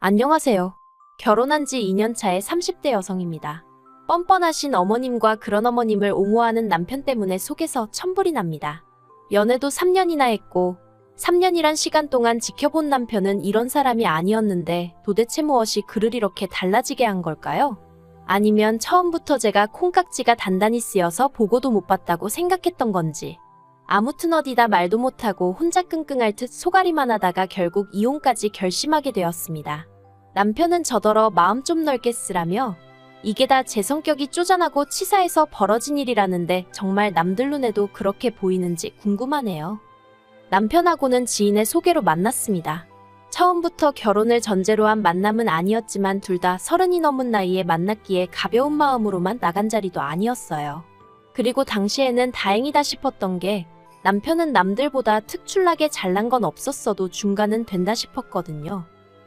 안녕하세요. 결혼한 지 2년 차의 30대 여성입니다. 뻔뻔하신 어머님과 그런 어머님을 옹호하는 남편 때문에 속에서 천불이 납니다. 연애도 3년이나 했고 3년이란 시간 동안 지켜본 남편은 이런 사람이 아니었는데 도대체 무엇이 그를 이렇게 달라지게 한 걸까요? 아니면 처음부터 제가 콩깍지가 단단히 쓰여서 보고도 못 봤다고 생각했던 건지. 아무튼 어디다 말도 못하고 혼자 끙끙 앓듯 소가리만 하다가 결국 이혼까지 결심하게 되었습니다. 남편은 저더러 마음 좀 넓게 쓰라며 이게 다 제 성격이 쪼잔하고 치사해서 벌어진 일이라는데 정말 남들 눈에도 그렇게 보이는지 궁금하네요. 남편하고는 지인의 소개로 만났습니다. 처음부터 결혼을 전제로 한 만남은 아니었지만 둘 다 30이 넘은 나이에 만났기에 가벼운 마음으로만 나간 자리도 아니었어요. 그리고 당시에는 다행이다 싶었던 게 남편은 남들보다 특출나게 잘난 건 없었어도 중간은 된다 싶었거든요.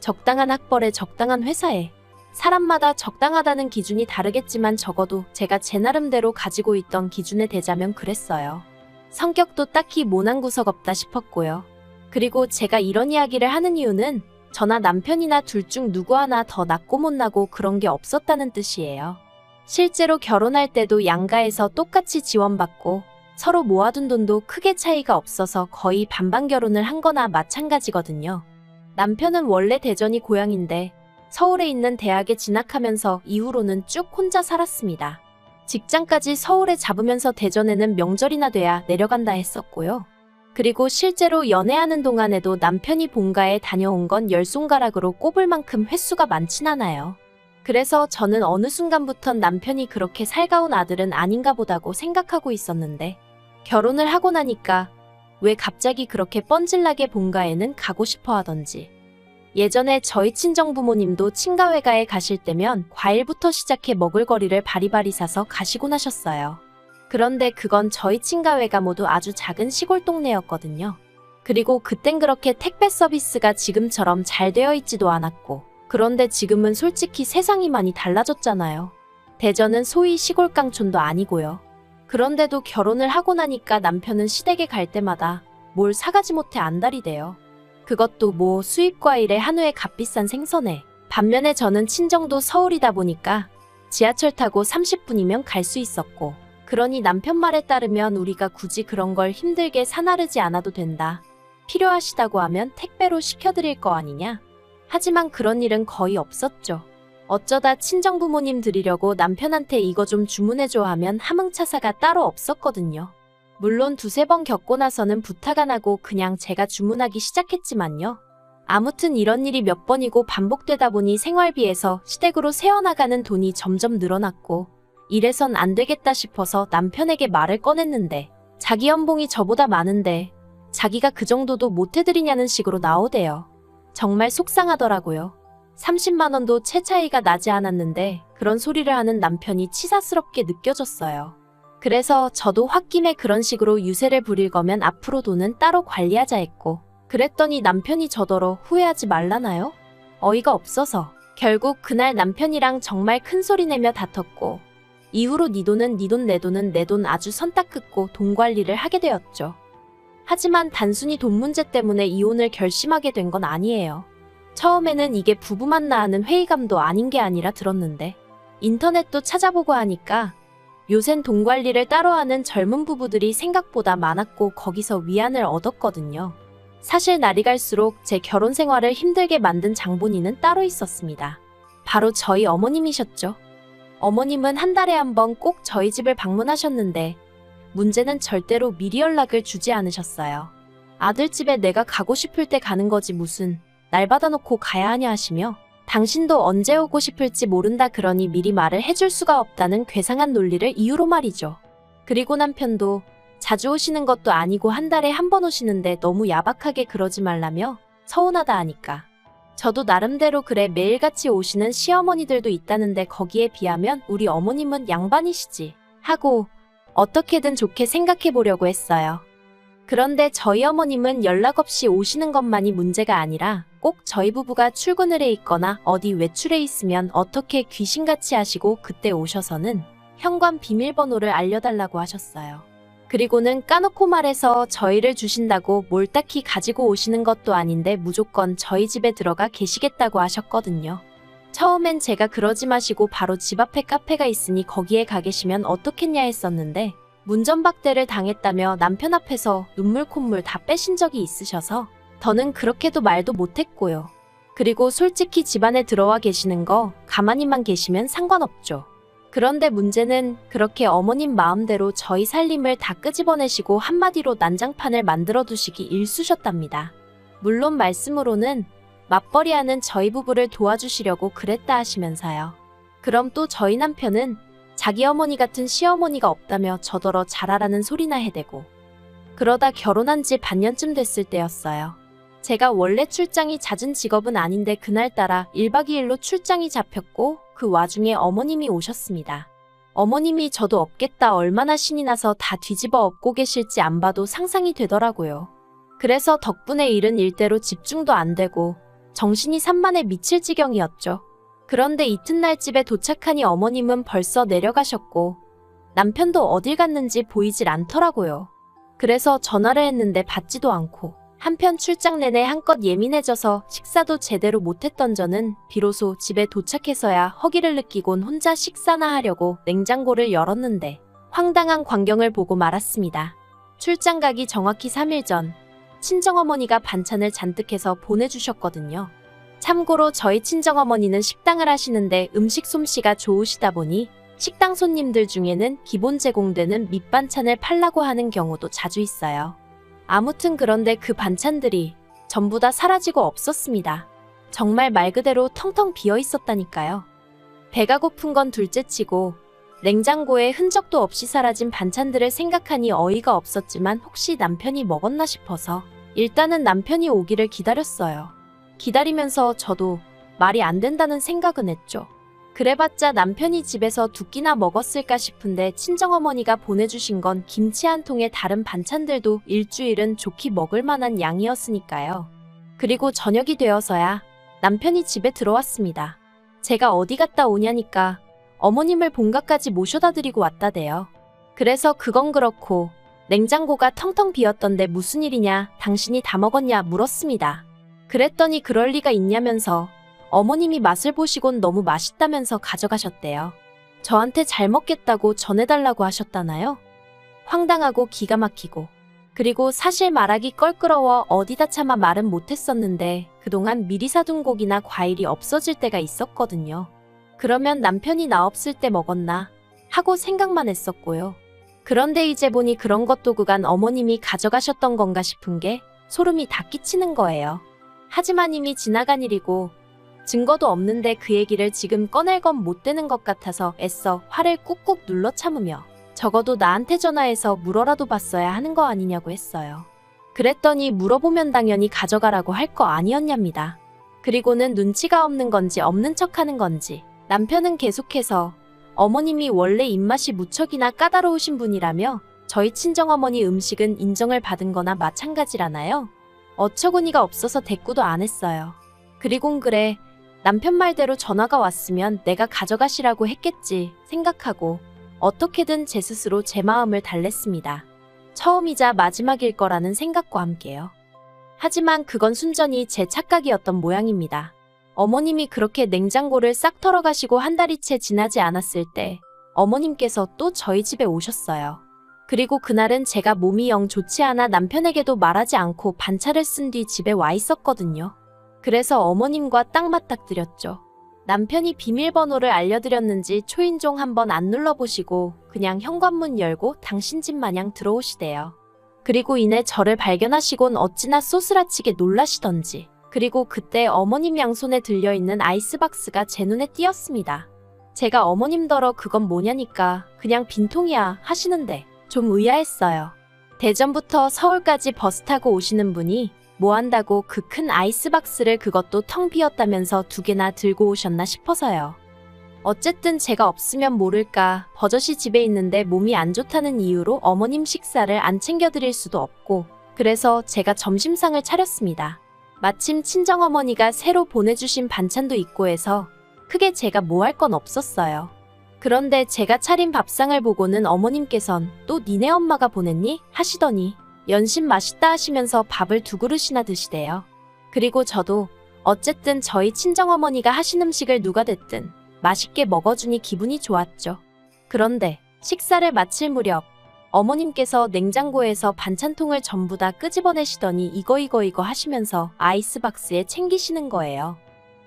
적당한 학벌에 적당한 회사에 사람마다 적당하다는 기준이 다르겠지만 적어도 제가 제 나름대로 가지고 있던 기준에 대자면 그랬어요. 성격도 딱히 모난 구석 없다 싶었고요. 그리고 제가 이런 이야기를 하는 이유는 저나 남편이나 둘 중 누구 하나 더 낫고 못나고 그런 게 없었다는 뜻이에요. 실제로 결혼할 때도 양가에서 똑같이 지원받고 서로 모아둔 돈도 크게 차이가 없어서 거의 반반 결혼을 한 거나 마찬가지거든요. 남편은 원래 대전이 고향인데 서울에 있는 대학에 진학하면서 이후로는 쭉 혼자 살았습니다. 직장까지 서울에 잡으면서 대전에는 명절이나 돼야 내려간다 했었고요. 그리고 실제로 연애하는 동안에도 남편이 본가에 다녀온 건 10손가락으로 꼽을 만큼 횟수가 많진 않아요. 그래서 저는 어느 순간부턴 남편이 그렇게 살가운 아들은 아닌가 보다고 생각하고 있었는데 결혼을 하고 나니까 왜 갑자기 그렇게 뻔질나게 본가에는 가고 싶어 하던지. 예전에 저희 친정부모님도 친가회가에 가실 때면 과일부터 시작해 먹을거리를 바리바리 사서 가시곤 하셨어요. 그런데 그건 저희 친가회가 모두 아주 작은 시골 동네였거든요. 그리고 그땐 그렇게 택배 서비스가 지금처럼 잘 되어 있지도 않았고 그런데 지금은 솔직히 세상이 많이 달라졌잖아요. 대전은 소위 시골 깡촌도 아니고요. 그런데도 결혼을 하고 나니까 남편은 시댁에 갈 때마다 뭘 사가지 못해 안달이 돼요. 그것도 뭐 수입 과일에 한우에 값비싼 생선에. 반면에 저는 친정도 서울이다 보니까 지하철 타고 30분이면 갈 수 있었고 그러니 남편 말에 따르면 우리가 굳이 그런 걸 힘들게 사나르지 않아도 된다. 필요하시다고 하면 택배로 시켜드릴 거 아니냐? 하지만 그런 일은 거의 없었죠. 어쩌다 친정부모님 드리려고 남편한테 이거 좀 주문해줘 하면 함흥차사가 따로 없었거든요. 물론 두세 번 겪고 나서는 부탁 안 하고 그냥 제가 주문하기 시작했지만요. 아무튼 이런 일이 몇 번이고 반복되다 보니 생활비에서 시댁으로 새어나가는 돈이 점점 늘어났고 이래선 안 되겠다 싶어서 남편에게 말을 꺼냈는데 자기 연봉이 저보다 많은데 자기가 그 정도도 못 해드리냐는 식으로 나오대요. 정말 속상하더라고요. 30만 원도 채 차이가 나지 않았는데 그런 소리를 하는 남편이 치사스럽게 느껴졌어요. 그래서 저도 홧김에 그런 식으로 유세를 부릴 거면 앞으로 돈은 따로 관리하자 했고 그랬더니 남편이 저더러 후회하지 말라나요? 어이가 없어서 결국 그날 남편이랑 정말 큰 소리 내며 다퉜고 이후로 네 돈은 네 돈 내 돈은 내 돈 아주 선 딱 긋고 돈 관리를 하게 되었죠. 하지만 단순히 돈 문제 때문에 이혼을 결심하게 된 건 아니에요. 처음에는 이게 부부만 낳는 회의감도 아닌 게 아니라 들었는데 인터넷도 찾아보고 하니까 요샌 돈 관리를 따로 하는 젊은 부부들이 생각보다 많았고 거기서 위안을 얻었거든요. 사실 날이 갈수록 제 결혼 생활을 힘들게 만든 장본인은 따로 있었습니다. 바로 저희 어머님이셨죠. 어머님은 한 달에 한 번 꼭 저희 집을 방문하셨는데 문제는 절대로 미리 연락을 주지 않으셨어요. 아들 집에 내가 가고 싶을 때 가는 거지 무슨 날 받아놓고 가야 하냐 하시며 당신도 언제 오고 싶을지 모른다 그러니 미리 말을 해줄 수가 없다는 괴상한 논리를 이유로 말이죠. 그리고 남편도 자주 오시는 것도 아니고 한 달에 한 번 오시는데 너무 야박하게 그러지 말라며 서운하다 하니까 저도 나름대로 그래 매일같이 오시는 시어머니들도 있다는데 거기에 비하면 우리 어머님은 양반이시지 하고 어떻게든 좋게 생각해 보려고 했어요. 그런데 저희 어머님은 연락 없이 오시는 것만이 문제가 아니라 꼭 저희 부부가 출근을 해 있거나 어디 외출해 있으면 어떻게 귀신같이 하시고 그때 오셔서는 현관 비밀번호를 알려달라고 하셨어요. 그리고는 까놓고 말해서 저희를 주신다고 뭘 딱히 가지고 오시는 것도 아닌데 무조건 저희 집에 들어가 계시겠다고 하셨거든요. 처음엔 제가 그러지 마시고 바로 집 앞에 카페가 있으니 거기에 가 계시면 어떻겠냐 했었는데 문전박대를 당했다며 남편 앞에서 눈물 콧물 다 빼신 적이 있으셔서 더는 그렇게도 말도 못했고요. 그리고 솔직히 집안에 들어와 계시는 거 가만히만 계시면 상관없죠. 그런데 문제는 그렇게 어머님 마음대로 저희 살림을 다 끄집어내시고 한마디로 난장판을 만들어 두시기 일쑤셨답니다. 물론 말씀으로는 맞벌이하는 저희 부부를 도와주시려고 그랬다 하시면서요. 그럼 또 저희 남편은 자기 어머니 같은 시어머니가 없다며 저더러 잘하라는 소리나 해대고 그러다 결혼한 지 반년쯤 됐을 때였어요. 제가 원래 출장이 잦은 직업은 아닌데 그날따라 1박 2일로 출장이 잡혔고 그 와중에 어머님이 오셨습니다. 어머님이 저도 없겠다 얼마나 신이 나서 다 뒤집어 엎고 계실지 안 봐도 상상이 되더라고요. 그래서 덕분에 일은 일대로 집중도 안 되고 정신이 산만해 미칠 지경이었죠. 그런데 이튿날 집에 도착하니 어머님은 벌써 내려가셨고 남편도 어딜 갔는지 보이질 않더라고요. 그래서 전화를 했는데 받지도 않고 한편 출장 내내 한껏 예민해져서 식사도 제대로 못했던 저는 비로소 집에 도착해서야 허기를 느끼곤 혼자 식사나 하려고 냉장고를 열었는데 황당한 광경을 보고 말았습니다. 출장 가기 정확히 3일 전 친정어머니가 반찬을 잔뜩 해서 보내주셨거든요. 참고로 저희 친정어머니는 식당을 하시는데 음식 솜씨가 좋으시다 보니 식당 손님들 중에는 기본 제공되는 밑반찬을 팔라고 하는 경우도 자주 있어요. 아무튼 그런데 그 반찬들이 전부 다 사라지고 없었습니다. 정말 말 그대로 텅텅 비어 있었다니까요. 배가 고픈 건 둘째치고 냉장고에 흔적도 없이 사라진 반찬들을 생각하니 어이가 없었지만 혹시 남편이 먹었나 싶어서 일단은 남편이 오기를 기다렸어요. 기다리면서 저도 말이 안 된다는 생각은 했죠. 그래봤자 남편이 집에서 두 끼나 먹었을까 싶은데 친정어머니가 보내주신 건 김치 한 통에 다른 반찬들도 일주일은 좋게 먹을 만한 양이었으니까요. 그리고 저녁이 되어서야 남편이 집에 들어왔습니다. 제가 어디 갔다 오냐니까 어머님을 본가까지 모셔다 드리고 왔다대요. 그래서 그건 그렇고 냉장고가 텅텅 비었던데 무슨 일이냐 당신이 다 먹었냐 물었습니다. 그랬더니 그럴 리가 있냐면서 어머님이 맛을 보시곤 너무 맛있다면서 가져가셨대요. 저한테 잘 먹겠다고 전해달라고 하셨다나요? 황당하고 기가 막히고 그리고 사실 말하기 껄끄러워 어디다 차마 말은 못했었는데 그동안 미리 사둔 고기나 과일이 없어질 때가 있었거든요. 그러면 남편이 나 없을 때 먹었나 하고 생각만 했었고요. 그런데 이제 보니 그런 것도 그간 어머님이 가져가셨던 건가 싶은 게 소름이 다 끼치는 거예요. 하지만 이미 지나간 일이고 증거도 없는데 그 얘기를 지금 꺼낼 건 못 되는 것 같아서 애써 화를 꾹꾹 눌러 참으며 적어도 나한테 전화해서 물어라도 봤어야 하는 거 아니냐고 했어요. 그랬더니 물어보면 당연히 가져가라고 할 거 아니었냐입니다. 그리고는 눈치가 없는 건지 없는 척하는 건지 남편은 계속해서 어머님이 원래 입맛이 무척이나 까다로우신 분이라며 저희 친정어머니 음식은 인정을 받은 거나 마찬가지라나요? 어처구니가 없어서 대꾸도 안 했어요. 그리곤 그래 남편 말대로 전화가 왔으면 내가 가져가시라고 했겠지 생각하고 어떻게든 제 스스로 제 마음을 달랬습니다. 처음이자 마지막일 거라는 생각과 함께요. 하지만 그건 순전히 제 착각이었던 모양입니다. 어머님이 그렇게 냉장고를 싹 털어가시고 한 달이 채 지나지 않았을 때 어머님께서 또 저희 집에 오셨어요. 그리고 그날은 제가 몸이 영 좋지 않아 남편에게도 말하지 않고 반차를 쓴 뒤 집에 와 있었거든요. 그래서 어머님과 딱 맞닥뜨렸죠. 남편이 비밀번호를 알려드렸는지 초인종 한번 안 눌러보시고 그냥 현관문 열고 당신 집 마냥 들어오시대요. 그리고 이내 저를 발견하시곤 어찌나 쏘스라치게 놀라시던지. 그리고 그때 어머님 양손에 들려있는 아이스박스가 제 눈에 띄었습니다. 제가 어머님더러 그건 뭐냐니까 그냥 빈통이야 하시는데 좀 의아했어요. 대전부터 서울까지 버스 타고 오시는 분이 뭐 한다고 그 큰 아이스박스를 그것도 텅 비었다면서 두 개나 들고 오셨나 싶어서요. 어쨌든 제가 없으면 모를까 버젓이 집에 있는데 몸이 안 좋다는 이유로 어머님 식사를 안 챙겨드릴 수도 없고 그래서 제가 점심상을 차렸습니다. 마침 친정어머니가 새로 보내주신 반찬도 있고 해서 크게 제가 뭐 할 건 없었어요. 그런데 제가 차린 밥상을 보고는 어머님께선 또 니네 엄마가 보냈니? 하시더니 연신 맛있다 하시면서 밥을 2그릇이나 드시대요. 그리고 저도 어쨌든 저희 친정어머니가 하신 음식을 누가 됐든 맛있게 먹어주니 기분이 좋았죠. 그런데 식사를 마칠 무렵 어머님께서 냉장고에서 반찬통을 전부 다 끄집어내시더니 이거 하시면서 아이스박스에 챙기시는 거예요.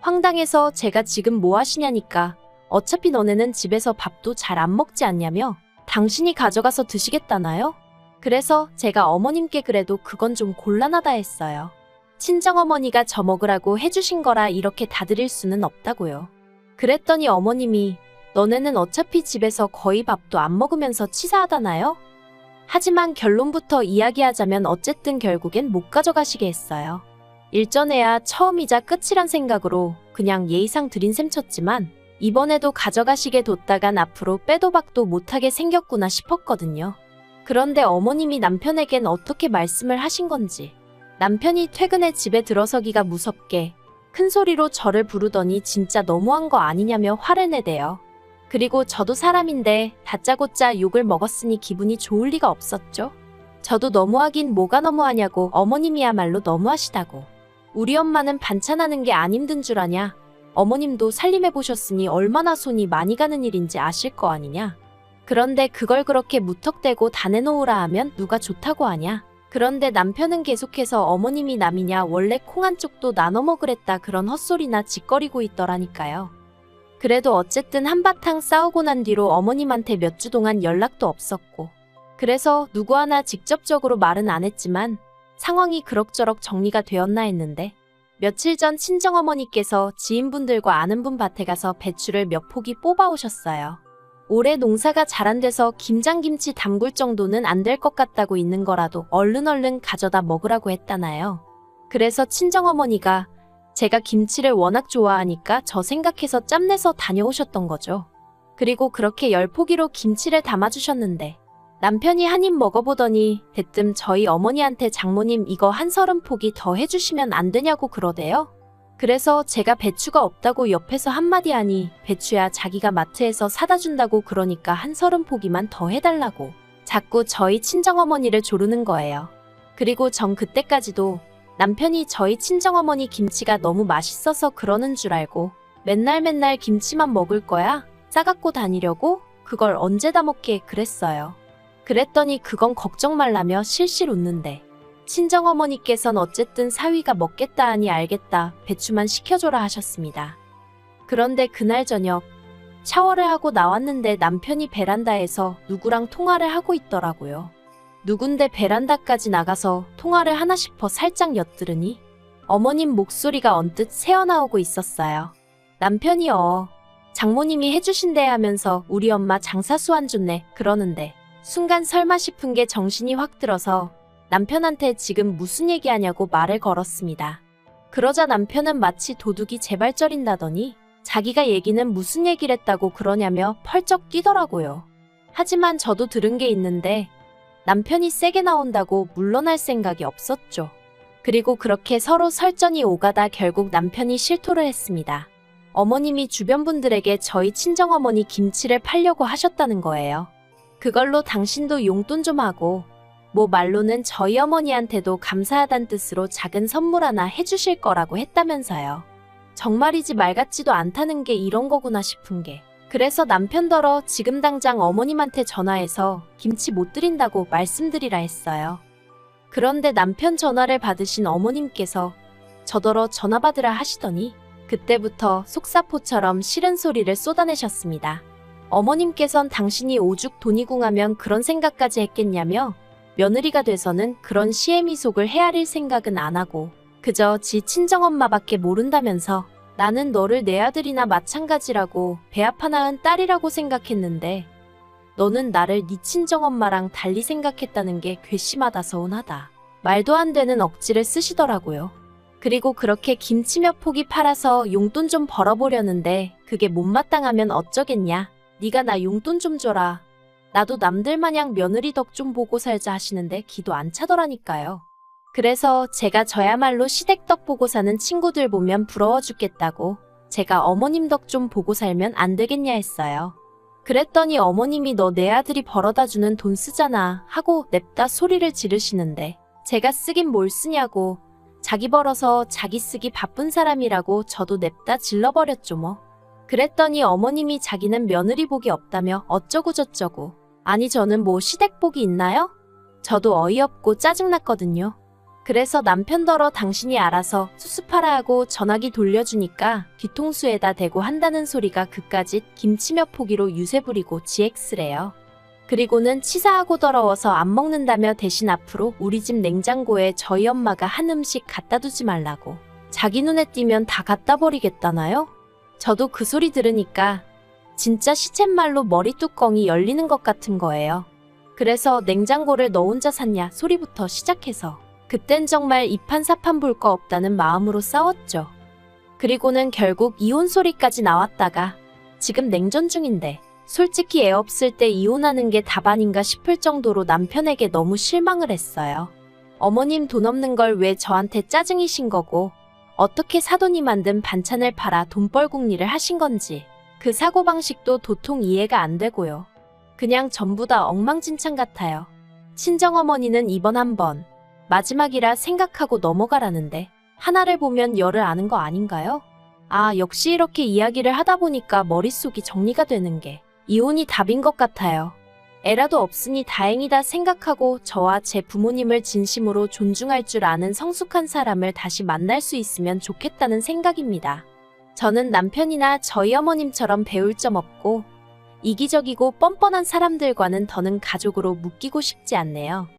황당해서 제가 지금 뭐 하시냐니까 어차피 너네는 집에서 밥도 잘 안 먹지 않냐며 당신이 가져가서 드시겠다나요? 그래서 제가 어머님께 그래도 그건 좀 곤란하다 했어요. 친정어머니가 저 먹으라고 해주신 거라 이렇게 다 드릴 수는 없다고요. 그랬더니 어머님이 너네는 어차피 집에서 거의 밥도 안 먹으면서 치사하다나요? 하지만 결론부터 이야기하자면 어쨌든 결국엔 못 가져가시게 했어요. 일전에야 처음이자 끝이란 생각으로 그냥 예의상 드린 셈 쳤지만 이번에도 가져가시게 뒀다간 앞으로 빼도 박도 못하게 생겼구나 싶었거든요. 그런데 어머님이 남편에겐 어떻게 말씀을 하신 건지 남편이 퇴근해 집에 들어서기가 무섭게 큰 소리로 저를 부르더니 진짜 너무한 거 아니냐며 화를 내대요. 그리고 저도 사람인데 다짜고짜 욕을 먹었으니 기분이 좋을 리가 없었죠. 저도 너무하긴 뭐가 너무하냐고 어머님이야말로 너무하시다고. 우리 엄마는 반찬하는 게 안 힘든 줄 아냐. 어머님도 살림해보셨으니 얼마나 손이 많이 가는 일인지 아실 거 아니냐. 그런데 그걸 그렇게 무턱대고 다 내놓으라 하면 누가 좋다고 하냐. 그런데 남편은 계속해서 어머님이 남이냐 원래 콩 한쪽도 나눠 먹으랬다 그런 헛소리나 짓거리고 있더라니까요. 그래도 어쨌든 한바탕 싸우고 난 뒤로 어머님한테 몇 주 동안 연락도 없었고 그래서 누구 하나 직접적으로 말은 안 했지만 상황이 그럭저럭 정리가 되었나 했는데 며칠 전 친정어머니께서 지인분들과 아는 분 밭에 가서 배추를 몇 포기 뽑아오셨어요. 올해 농사가 잘 안 돼서 김장김치 담글 정도는 안 될 것 같다고 있는 거라도 얼른 가져다 먹으라고 했다나요. 그래서 친정어머니가 제가 김치를 워낙 좋아하니까 저 생각해서 짬내서 다녀오셨던 거죠. 그리고 그렇게 10포기로 김치를 담아주셨는데 남편이 한 입 먹어보더니 대뜸 저희 어머니한테 장모님 이거 한 30포기 더 해주시면 안 되냐고 그러대요. 그래서 제가 배추가 없다고 옆에서 한마디 하니 배추야 자기가 마트에서 사다 준다고 그러니까 한 30포기만 더 해달라고 자꾸 저희 친정어머니를 조르는 거예요. 그리고 전 그때까지도 남편이 저희 친정어머니 김치가 너무 맛있어서 그러는 줄 알고 맨날 김치만 먹을 거야? 싸갖고 다니려고? 그걸 언제 다 먹게 그랬어요. 그랬더니 그건 걱정 말라며 실실 웃는데 친정어머니께선 어쨌든 사위가 먹겠다 하니 알겠다 배추만 시켜줘라 하셨습니다. 그런데 그날 저녁 샤워를 하고 나왔는데 남편이 베란다에서 누구랑 통화를 하고 있더라고요. 누군데 베란다까지 나가서 통화를 하나 싶어 살짝 엿들으니 어머님 목소리가 언뜻 새어나오고 있었어요. 남편이 장모님이 해주신대 하면서 우리 엄마 장사수 안 좋네 그러는데 순간 설마 싶은 게 정신이 확 들어서 남편한테 지금 무슨 얘기하냐고 말을 걸었습니다. 그러자 남편은 마치 도둑이 재발절인다더니 자기가 얘기는 무슨 얘기를 했다고 그러냐며 펄쩍 뛰더라고요. 하지만 저도 들은 게 있는데 남편이 세게 나온다고 물러날 생각이 없었죠. 그리고 그렇게 서로 설전이 오가다 결국 남편이 실토를 했습니다. 어머님이 주변 분들에게 저희 친정어머니 김치를 팔려고 하셨다는 거예요. 그걸로 당신도 용돈 좀 하고 뭐 말로는 저희 어머니한테도 감사하단 뜻으로 작은 선물 하나 해주실 거라고 했다면서요. 정말이지 말 같지도 않다는 게 이런 거구나 싶은 게 그래서 남편더러 지금 당장 어머님한테 전화해서 김치 못 드린다고 말씀드리라 했어요. 그런데 남편 전화를 받으신 어머님께서 저더러 전화 받으라 하시더니 그때부터 속사포처럼 싫은 소리를 쏟아내셨습니다. 어머님께선 당신이 오죽 돈이 궁하면 그런 생각까지 했겠냐며 며느리가 돼서는 그런 시애미속을 헤아릴 생각은 안 하고 그저 지 친정엄마밖에 모른다면서 나는 너를 내 아들이나 마찬가지라고 배 아파 낳은 딸이라고 생각했는데 너는 나를 네 친정엄마랑 달리 생각했다는 게 괘씸하다 서운하다. 말도 안 되는 억지를 쓰시더라고요. 그리고 그렇게 김치 몇 포기 팔아서 용돈 좀 벌어보려는데 그게 못마땅하면 어쩌겠냐. 네가 나 용돈 좀 줘라. 나도 남들 마냥 며느리 덕 좀 보고 살자 하시는데 기도 안 차더라니까요. 그래서 제가 저야말로 시댁 덕 보고 사는 친구들 보면 부러워 죽겠다고 제가 어머님 덕 좀 보고 살면 안 되겠냐 했어요. 그랬더니 어머님이 너 내 아들이 벌어다 주는 돈 쓰잖아 하고 냅다 소리를 지르시는데 제가 쓰긴 뭘 쓰냐고 자기 벌어서 자기 쓰기 바쁜 사람이라고 저도 냅다 질러버렸죠 뭐. 그랬더니 어머님이 자기는 며느리 복이 없다며 어쩌고저쩌고. 아니 저는 뭐 시댁복이 있나요? 저도 어이없고 짜증났거든요. 그래서 남편더러 당신이 알아서 수습하라 하고 전화기 돌려주니까 뒤통수에다 대고 한다는 소리가 그까짓 김치며 포기로 유세 부리고 GX래요. 그리고는 치사하고 더러워서 안 먹는다며 대신 앞으로 우리 집 냉장고에 저희 엄마가 한 음식 갖다 두지 말라고. 자기 눈에 띄면 다 갖다 버리겠다나요? 저도 그 소리 들으니까 진짜 시쳇말로 머리 뚜껑이 열리는 것 같은 거예요. 그래서 냉장고를 너 혼자 샀냐 소리부터 시작해서 그땐 정말 이판사판 볼 거 없다는 마음으로 싸웠죠. 그리고는 결국 이혼 소리까지 나왔다가 지금 냉전 중인데 솔직히 애 없을 때 이혼하는 게 답 아닌가 싶을 정도로 남편에게 너무 실망을 했어요. 어머님 돈 없는 걸 왜 저한테 짜증이신 거고 어떻게 사돈이 만든 반찬을 팔아 돈벌궁리를 하신 건지 그 사고방식도 도통 이해가 안 되고요. 그냥 전부 다 엉망진창 같아요. 친정어머니는 이번 한 번 마지막이라 생각하고 넘어가라는데 하나를 보면 열을 아는 거 아닌가요? 아, 역시 이렇게 이야기를 하다 보니까 머릿속이 정리가 되는 게 이혼이 답인 것 같아요. 애라도 없으니 다행이다 생각하고 저와 제 부모님을 진심으로 존중할 줄 아는 성숙한 사람을 다시 만날 수 있으면 좋겠다는 생각입니다. 저는 남편이나 저희 어머님처럼 배울 점 없고 이기적이고 뻔뻔한 사람들과는 더는 가족으로 묶이고 싶지 않네요.